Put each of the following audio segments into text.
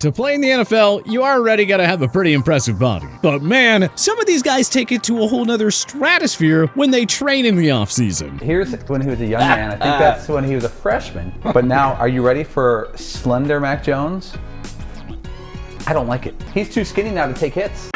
To play in the NFL, you already gotta have a pretty impressive body. But man, some of these guys take it to a whole nother stratosphere when they train in the offseason. Here's when he was a young man. I think that's when he was a freshman. But now, are you ready for slender Mac Jones? I don't like it. He's too skinny now to take hits.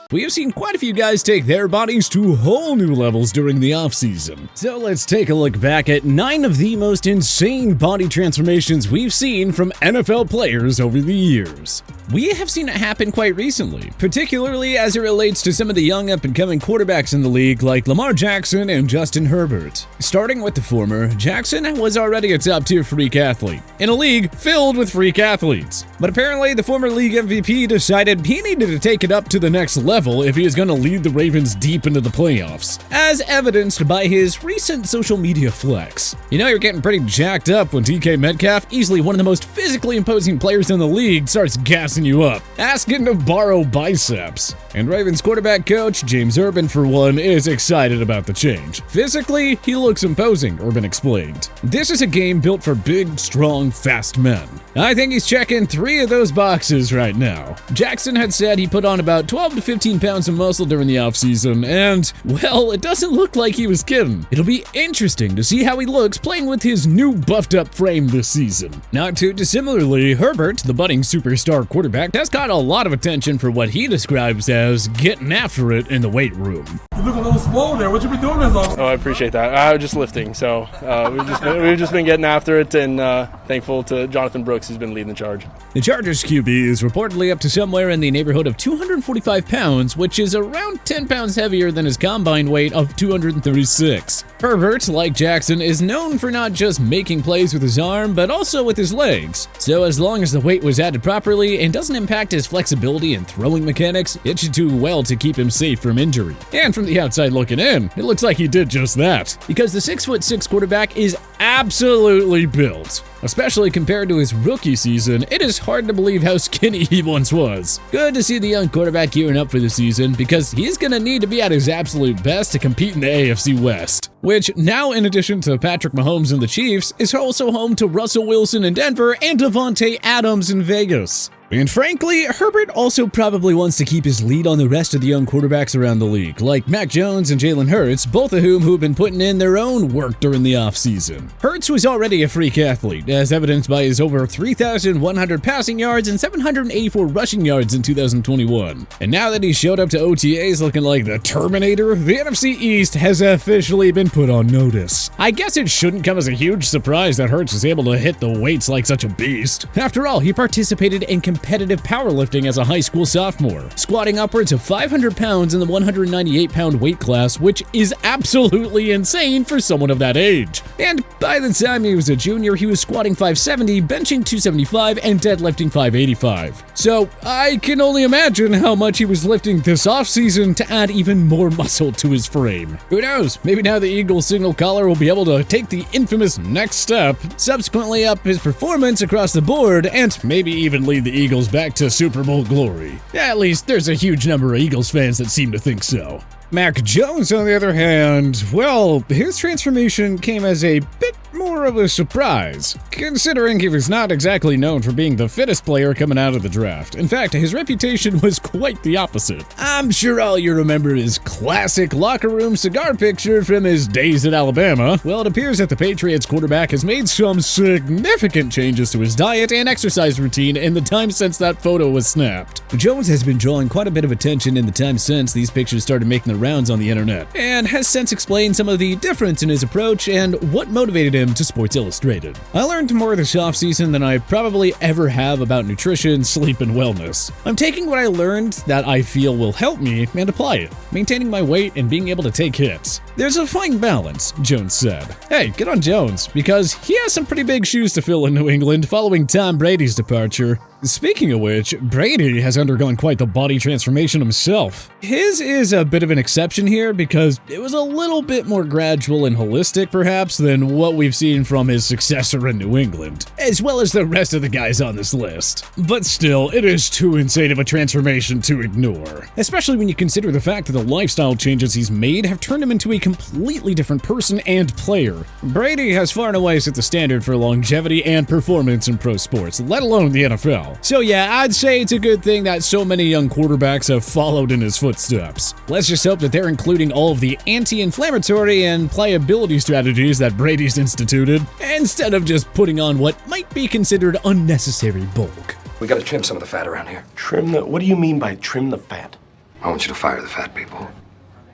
We have seen quite a few guys take their bodies to whole new levels during the offseason. So let's take a look back at 9 of the most insane body transformations we've seen from NFL players over the years. We have seen it happen quite recently, particularly as it relates to some of the young up-and-coming quarterbacks in the league like Lamar Jackson and Justin Herbert. Starting with the former, Jackson was already a top-tier freak athlete, in a league filled with freak athletes. But apparently the former league MVP decided he needed to take it up to the next level if he was going to lead the Ravens deep into the playoffs, as evidenced by his recent social media flex. You know you're getting pretty jacked up when DK Metcalf, easily one of the most physically imposing players in the league, starts gassing you up, asking to borrow biceps. And Ravens quarterback coach James Urban, for one, is excited about the change. Physically, he looks imposing, Urban explained. This is a game built for big, strong, fast men. I think he's checking 3 of those boxes right now. Jackson had said he put on about 12 to 15 pounds of muscle during the offseason, and, well, it doesn't look like he was kidding. It'll be interesting to see how he looks playing with his new buffed-up frame this season. Not too dissimilarly, Herbert, the budding superstar quarterback, has got a lot of attention for what he describes as getting after it in the weight room. You look a little swole there. What you been doing this long? Oh, I appreciate that. I was just lifting, so we've just been getting after it, and thankful to Jonathan Brooks, who's been leading the charge. The Chargers QB is reportedly up to somewhere in the neighborhood of 245 pounds, which is around 10 pounds heavier than his combine weight of 236. Herbert, like Jackson, is known for not just making plays with his arm, but also with his legs. So as long as the weight was added properly and doesn't impact his flexibility and throwing mechanics, it should do well to keep him safe from injury. And from the outside looking in, it looks like he did just that, because the 6'6" quarterback is absolutely built. Especially compared to his rookie season, it is hard to believe how skinny he once was. Good to see the young quarterback gearing up for the season, because he's gonna need to be at his absolute best to compete in the AFC West, which now, in addition to Patrick Mahomes and the Chiefs, is also home to Russell Wilson in Denver and Davante Adams in Vegas. And frankly, Herbert also probably wants to keep his lead on the rest of the young quarterbacks around the league, like Mac Jones and Jalen Hurts, both of whom have been putting in their own work during the offseason. Hurts was already a freak athlete, as evidenced by his over 3,100 passing yards and 784 rushing yards in 2021. And now that he showed up to OTAs looking like the Terminator, the NFC East has officially been put on notice. I guess it shouldn't come as a huge surprise that Hurts is able to hit the weights like such a beast. After all, he participated in competitive powerlifting as a high school sophomore, squatting upwards of 500 pounds in the 198-pound weight class, which is absolutely insane for someone of that age. And by the time he was a junior, he was squatting 570, benching 275, and deadlifting 585. So I can only imagine how much he was lifting this offseason to add even more muscle to his frame. Who knows, maybe now the Eagles signal caller will be able to take the infamous next step, subsequently up his performance across the board, and maybe even lead the Eagles back to Super Bowl glory. At least there's a huge number of Eagles fans that seem to think so. Mac Jones, on the other hand, well, his transformation came as a bit more of a surprise, considering he was not exactly known for being the fittest player coming out of the draft. In fact, his reputation was quite the opposite. I'm sure all you remember is classic locker room cigar picture from his days at Alabama. Well, it appears that the Patriots quarterback has made some significant changes to his diet and exercise routine in the time since that photo was snapped. Jones has been drawing quite a bit of attention in the time since these pictures started making the rounds on the internet, and has since explained some of the difference in his approach and what motivated him to Sports Illustrated. I learned more this offseason than I probably ever have about nutrition, sleep, and wellness. I'm taking what I learned that I feel will help me and apply it, maintaining my weight and being able to take hits. There's a fine balance, Jones said. Hey, good on Jones, because he has some pretty big shoes to fill in New England following Tom Brady's departure. Speaking of which, Brady has undergone quite the body transformation himself. His is a bit of an exception here because it was a little bit more gradual and holistic perhaps than what we've seen from his successor in New England, as well as the rest of the guys on this list. But still, it is too insane of a transformation to ignore, especially when you consider the fact that the lifestyle changes he's made have turned him into a completely different person and player. Brady has far and away set the standard for longevity and performance in pro sports, let alone the NFL. So yeah, I'd say it's a good thing that so many young quarterbacks have followed in his footsteps. Let's just hope that they're including all of the anti-inflammatory and playability strategies that Brady's instituted, instead of just putting on what might be considered unnecessary bulk. We gotta trim some of the fat around here. Trim the... What do you mean by trim the fat? I want you to fire the fat people.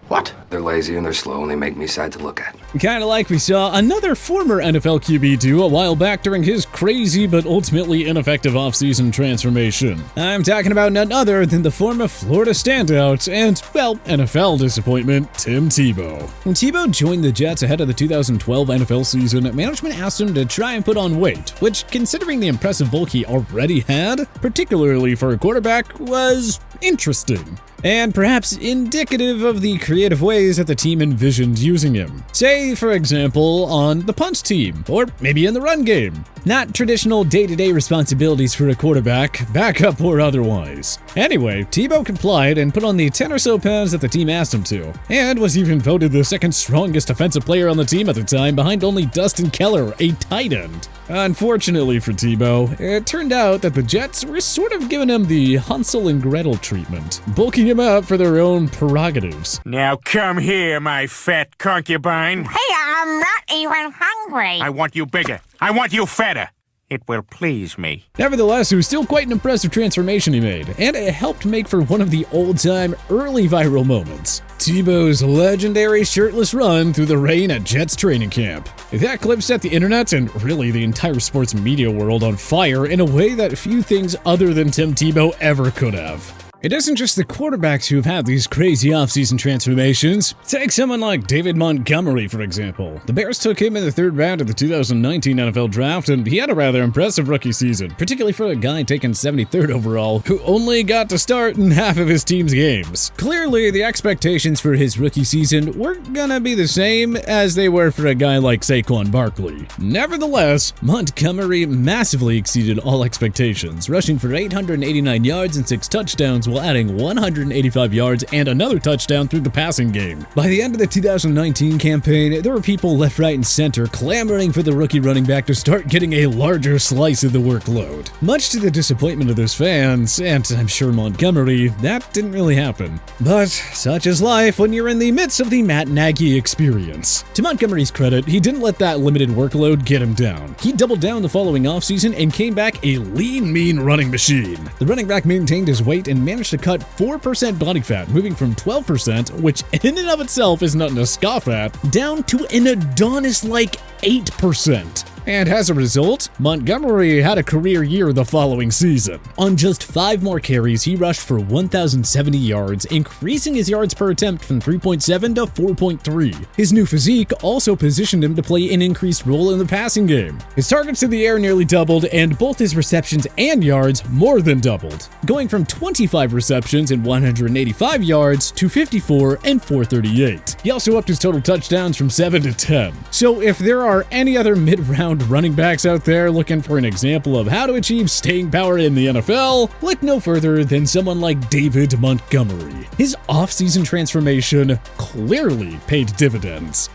What? They're lazy and they're slow and they make me sad to look at. Kinda like we saw another former NFL QB do a while back during his crazy but ultimately ineffective offseason transformation. I'm talking about none other than the former Florida standout and, well, NFL disappointment, Tim Tebow. When Tebow joined the Jets ahead of the 2012 NFL season, management asked him to try and put on weight, which, considering the impressive bulk he already had, particularly for a quarterback, was interesting, and perhaps indicative of the creative ways that the team envisioned using him. Say, for example, on the punt team, or maybe in the run game. Not traditional day-to-day responsibilities for a quarterback, backup or otherwise. Anyway, Tebow complied and put on the 10 or so pounds that the team asked him to, and was even voted the second strongest offensive player on the team at the time, behind only Dustin Keller, a tight end. Unfortunately for Tebow, it turned out that the Jets were sort of giving him the Hansel and Gretel treatment, bulking him up for their own prerogatives. Now come here, my fat concubine. Hey, I'm not even hungry. I want you bigger. I want you fatter. It will please me. Nevertheless, it was still quite an impressive transformation he made, and it helped make for one of the old-time early viral moments. Tebow's legendary shirtless run through the rain at Jets training camp. That clip set the internet and really the entire sports media world on fire in a way that few things other than Tim Tebow ever could have. It isn't just the quarterbacks who have had these crazy offseason transformations. Take someone like David Montgomery, for example. The Bears took him in the third round of the 2019 NFL Draft, and he had a rather impressive rookie season, particularly for a guy taken 73rd overall, who only got to start in half of his team's games. Clearly, the expectations for his rookie season weren't gonna be the same as they were for a guy like Saquon Barkley. Nevertheless, Montgomery massively exceeded all expectations, rushing for 889 yards and 6 touchdowns, while adding 185 yards and another touchdown through the passing game. By the end of the 2019 campaign, there were people left, right, and center clamoring for the rookie running back to start getting a larger slice of the workload. Much to the disappointment of those fans, and I'm sure Montgomery, that didn't really happen. But such is life when you're in the midst of the Matt Nagy experience. To Montgomery's credit, he didn't let that limited workload get him down. He doubled down the following offseason and came back a lean, mean running machine. The running back maintained his weight and managed to cut 4% body fat, moving from 12%, which in and of itself is nothing to scoff at, down to an Adonis-like 8%. And as a result, Montgomery had a career year the following season. On just 5 more carries, he rushed for 1,070 yards, increasing his yards per attempt from 3.7 to 4.3. His new physique also positioned him to play an increased role in the passing game. His targets in the air nearly doubled, and both his receptions and yards more than doubled, going from 25 receptions and 185 yards to 54 and 438. He also upped his total touchdowns from 7 to 10. So if there are any other mid-round running backs out there looking for an example of how to achieve staying power in the NFL, look no further than someone like David Montgomery. His offseason transformation clearly paid dividends.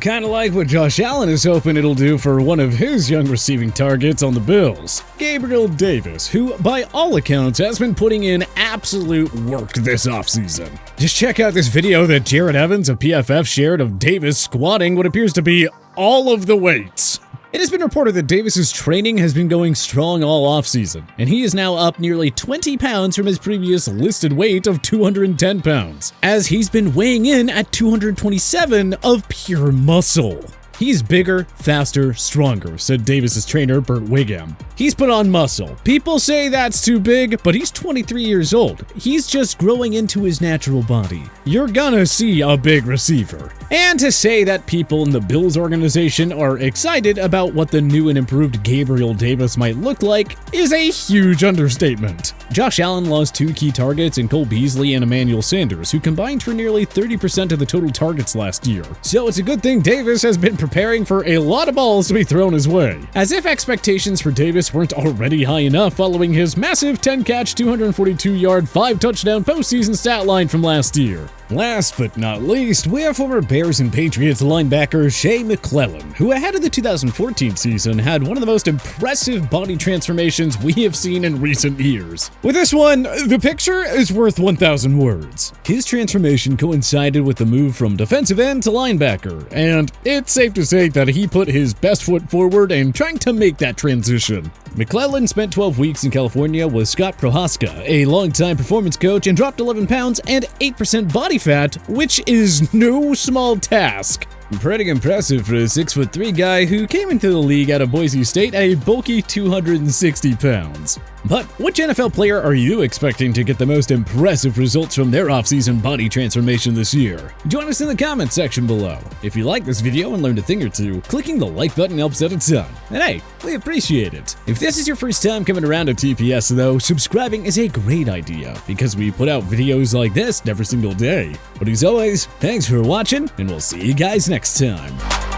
Kinda like what Josh Allen is hoping it'll do for one of his young receiving targets on the Bills, Gabriel Davis, who by all accounts has been putting in absolute work this offseason. Just check out this video that Jared Evans of PFF shared of Davis squatting what appears to be all of the weights. It has been reported that Davis's training has been going strong all offseason, and he is now up nearly 20 pounds from his previous listed weight of 210 pounds, as he's been weighing in at 227 of pure muscle. He's bigger, faster, stronger, said Davis's trainer Burt Wiggum. He's put on muscle. People say that's too big, but he's 23 years old. He's just growing into his natural body. You're gonna see a big receiver. And to say that people in the Bills organization are excited about what the new and improved Gabriel Davis might look like is a huge understatement. Josh Allen lost 2 key targets in Cole Beasley and Emmanuel Sanders, who combined for nearly 30% of the total targets last year. So it's a good thing Davis has been preparing for a lot of balls to be thrown his way. As if expectations for Davis weren't already high enough following his massive 10-catch, 242-yard, 5-touchdown postseason stat line from last year. Last but not least, we have former Bears and Patriots linebacker Shea McClellan, who ahead of the 2014 season had one of the most impressive body transformations we have seen in recent years. With this one, the picture is worth 1,000 words. His transformation coincided with the move from defensive end to linebacker, and it's safe to say that he put his best foot forward in trying to make that transition. McClellan spent 12 weeks in California with Scott Prohaska, a longtime performance coach, and dropped 11 pounds and 8% body fat, which is no small task. Pretty impressive for a 6'3" guy who came into the league out of Boise State at a bulky 260 pounds. But which NFL player are you expecting to get the most impressive results from their offseason body transformation this year? Join us in the comments section below. If you like this video and learned a thing or two, clicking the like button helps out a ton. And hey, we appreciate it. If this is your first time coming around to TPS though, subscribing is a great idea because we put out videos like this every single day. But as always, thanks for watching and we'll see you guys next time.